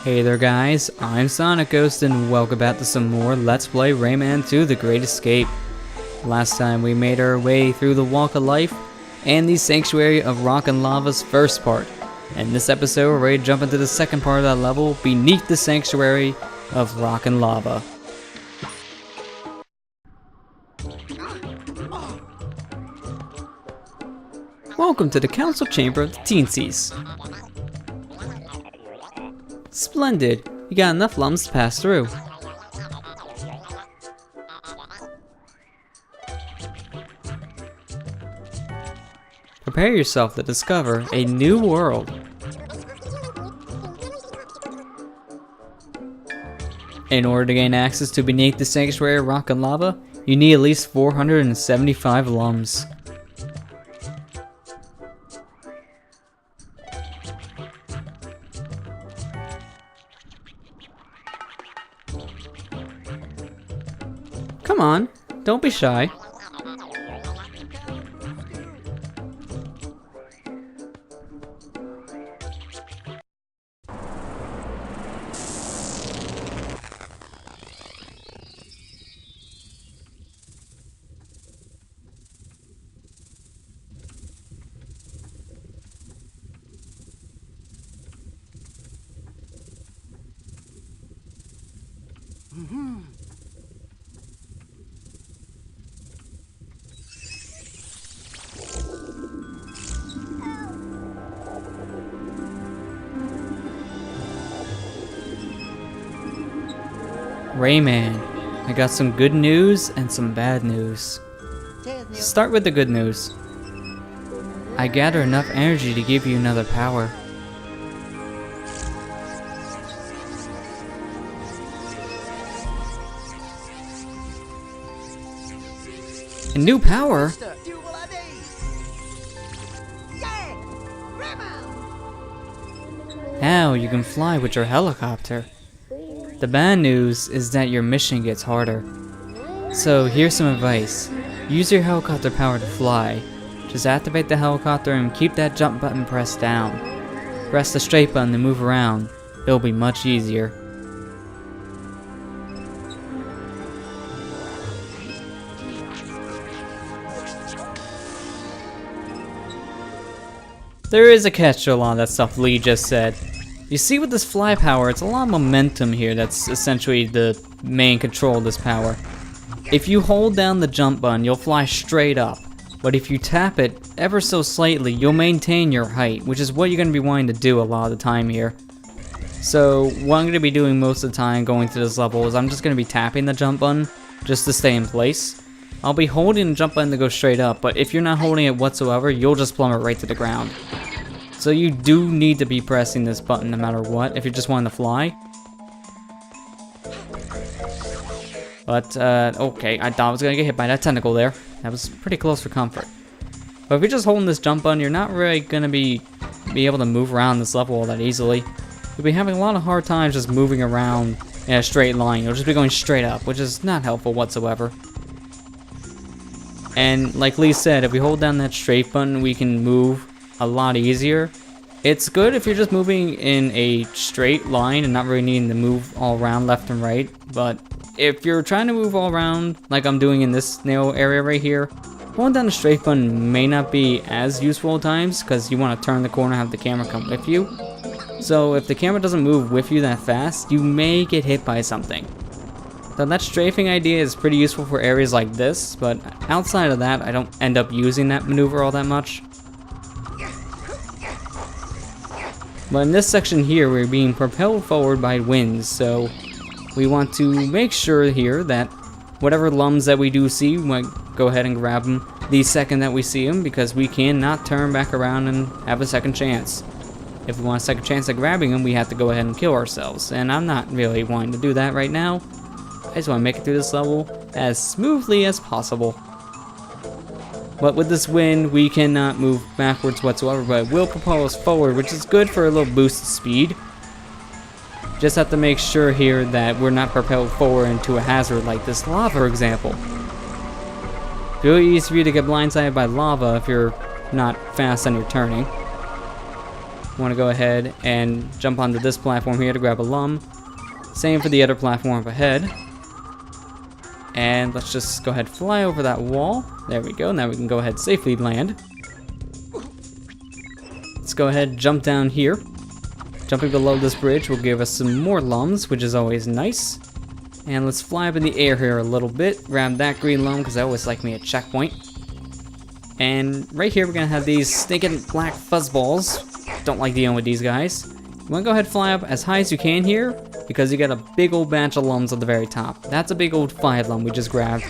Hey there guys, I'm SonicGhost and welcome back to some more Let's Play Rayman 2 The Great Escape. Last time we made our way through the Walk of Life and the Sanctuary of Rock and Lava's first part. And this episode we're ready to jump into the second part of that level, beneath the Sanctuary of Rock and Lava. Welcome to the Council Chamber of the Teensies. Splendid! You got enough lumps to pass through. Prepare yourself to discover a new world. In order to gain access to beneath the Sanctuary of Rock and Lava, you need at least 475 lums. Come on, don't be shy. Rayman, I got some good news and some bad news. Start with the good news. I gather enough energy to give you another power. A new power? Now you can fly with your helicopter. The bad news is that your mission gets harder. So here's some advice. Use your helicopter power to fly. Just activate the helicopter and keep that jump button pressed down. Press the straight button to move around. It'll be much easier. There is a catch to a lot of that stuff Lee just said. You see, with this fly power, it's a lot of momentum here that's essentially the main control of this power. If you hold down the jump button, you'll fly straight up. But if you tap it ever so slightly, you'll maintain your height, which is what you're going to be wanting to do a lot of the time here. So what I'm going to be doing most of the time going through this level is I'm just going to be tapping the jump button just to stay in place. I'll be holding the jump button to go straight up, but if you're not holding it whatsoever, you'll just plummet right to the ground. So you do need to be pressing this button no matter what if you just want to fly. But, okay, I thought I was going to get hit by that tentacle there. That was pretty close for comfort. But if you're just holding this jump button, you're not really going to be able to move around this level all that easily. You'll be having a lot of hard times just moving around in a straight line. You'll just be going straight up, which is not helpful whatsoever. And like Lee said, if we hold down that straight button, we can move a lot easier. It's good if you're just moving in a straight line and not really needing to move all around left and right, but if you're trying to move all around like I'm doing in this nail area right here, holding down the straight button may not be as useful at times because you want to turn the corner and have the camera come with you. So if the camera doesn't move with you that fast, you may get hit by something. So that strafing idea is pretty useful for areas like this, but outside of that I don't end up using that maneuver all that much. But in this section here, we're being propelled forward by winds, so we want to make sure here that whatever lums that we do see, we might go ahead and grab them the second that we see them, because we cannot turn back around and have a second chance. If we want a second chance at grabbing them, we have to go ahead and kill ourselves, and I'm not really wanting to do that right now. I just want to make it through this level as smoothly as possible. But with this wind, we cannot move backwards whatsoever, but it will propel us forward, which is good for a little boost of speed. Just have to make sure here that we're not propelled forward into a hazard like this lava, for example. It's really easy for you to get blindsided by lava if you're not fast on your turning. want to go ahead and jump onto this platform here to grab a lum. Same for the other platform up ahead. And let's just go ahead and fly over that wall. There we go. Now we can go ahead and safely land. Let's go ahead and jump down here. Jumping below this bridge will give us some more lums, which is always nice. And let's fly up in the air here a little bit. Grab that green lum because I always like me a checkpoint. And right here we're going to have these stinking black fuzzballs. Don't like dealing with these guys. You want to go ahead and fly up as high as you can here, because you got a big old batch of lums at the very top. That's a big old 5 lum we just grabbed.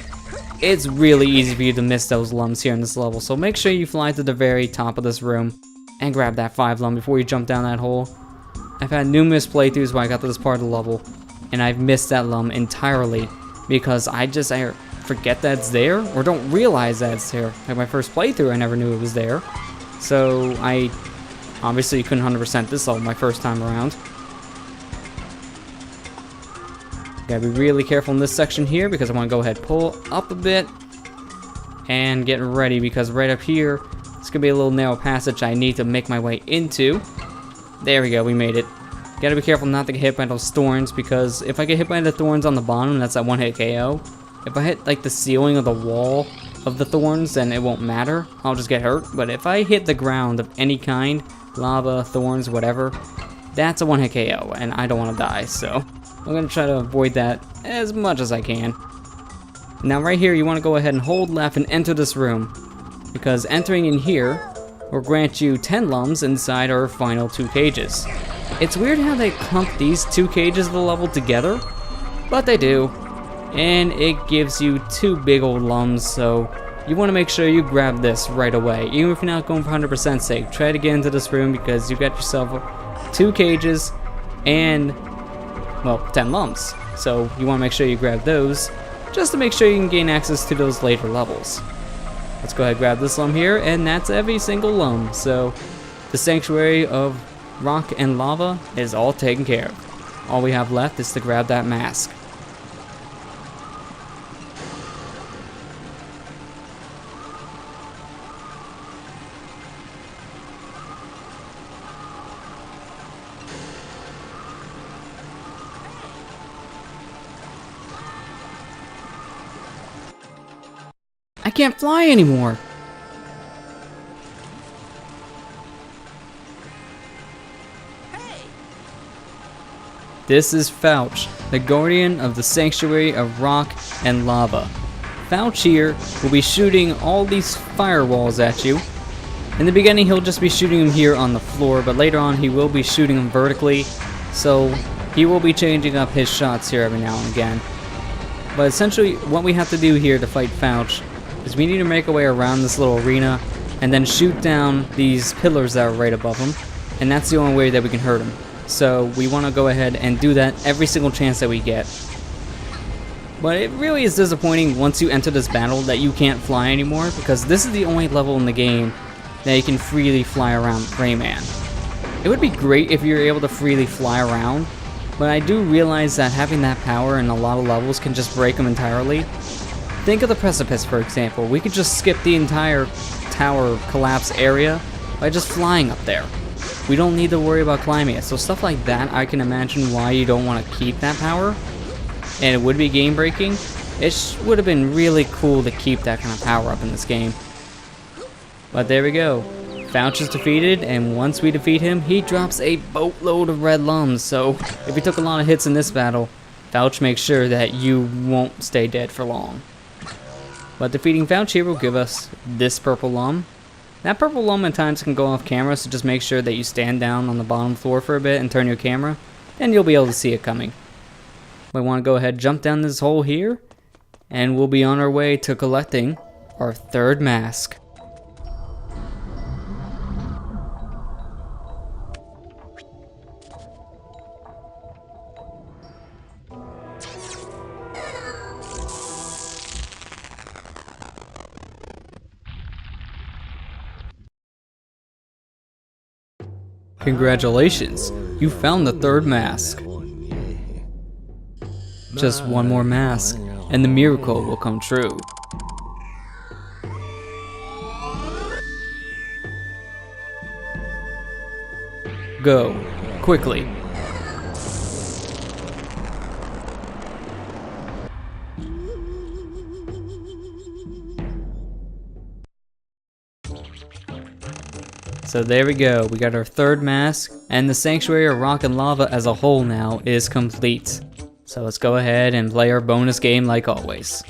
It's really easy for you to miss those lums here in this level, so make sure you fly to the very top of this room and grab that 5 lum before you jump down that hole. I've had numerous playthroughs where I got to this part of the level and I've missed that lum entirely because I forget that it's there or don't realize that it's there. Like my first playthrough, I never knew it was there. So I obviously couldn't 100% this level my first time around. Gotta be really careful in this section here because I want to go ahead and pull up a bit and get ready because right up here it's gonna be a little narrow passage I need to make my way into. There we go, we made it. Gotta be careful not to get hit by those thorns because if I get hit by the thorns on the bottom, that's that one hit KO. If I hit like the ceiling of the wall of the thorns, then it won't matter. I'll just get hurt. But if I hit the ground of any kind, lava, thorns, whatever, that's a one hit KO and I don't want to die. So I'm gonna try to avoid that as much as I can. Now right here, you want to go ahead and hold left and enter this room because entering in here will grant you 10 lums inside our final 2 cages. It's weird how they clump these 2 cages of the level together, but they do. And it gives you 2 big old lums, so you want to make sure you grab this right away. Even if you're not going for 100% safe, try to get into this room because you got yourself 2 cages and, well, 10 lums. So you want to make sure you grab those just to make sure you can gain access to those later levels. Let's go ahead and grab this lum here, and that's every single lum. So the sanctuary of rock and lava is all taken care of. All we have left is to grab that mask. I can't fly anymore. This is Fouch, the guardian of the sanctuary of rock and lava. Fouch here will be shooting all these firewalls at you. In the beginning he'll just be shooting them here on the floor, but later on he will be shooting them vertically, so he will be changing up his shots here every now and again. But essentially what we have to do here to fight Fouch is we need to make our way around this little arena and then shoot down these pillars that are right above him, and that's the only way that we can hurt him. So we want to go ahead and do that every single chance that we get. But it really is disappointing once you enter this battle that you can't fly anymore, because this is the only level in the game that you can freely fly around Rayman. It would be great if you were able to freely fly around, but I do realize that having that power in a lot of levels can just break them entirely. Think of the precipice, for example. We could just skip the entire tower collapse area by just flying up there. We don't need to worry about climbing it. So stuff like that, I can imagine why you don't want to keep that power. And it would be game breaking. It would have been really cool to keep that kind of power up in this game. But there we go. Fouch is defeated, and once we defeat him, he drops a boatload of red lums. So if you took a lot of hits in this battle, Fouch makes sure that you won't stay dead for long. But defeating Fouch here will give us this purple lum. That purple lum at times can go off camera, so just make sure that you stand down on the bottom floor for a bit and turn your camera, and you'll be able to see it coming. We want to go ahead and jump down this hole here, and we'll be on our way to collecting our 3rd mask. Congratulations, you found the 3rd mask. Just one more mask, and the miracle will come true. go. Quickly. So there we go, we got our third mask, and the Sanctuary of Rock and Lava as a whole now is complete. So let's go ahead and play our bonus game like always.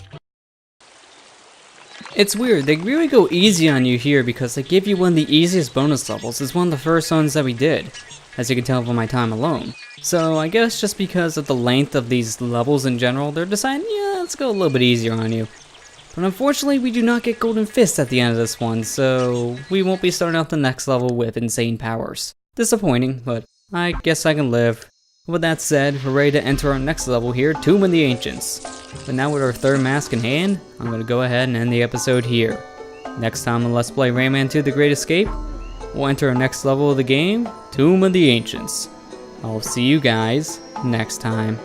It's weird, they really go easy on you here because they give you one of the easiest bonus levels. It's one of the first ones that we did, as you can tell from my time alone. So I guess just because of the length of these levels in general, they're deciding, yeah, let's go a little bit easier on you. But unfortunately, we do not get Golden Fist at the end of this one, so we won't be starting out the next level with insane powers. Disappointing, but I guess I can live. With that said, we're ready to enter our next level here, Tomb of the Ancients. But now with our third mask in hand, I'm going to go ahead and end the episode here. Next time on Let's Play Rayman 2 The Great Escape, we'll enter our next level of the game, Tomb of the Ancients. I'll see you guys next time.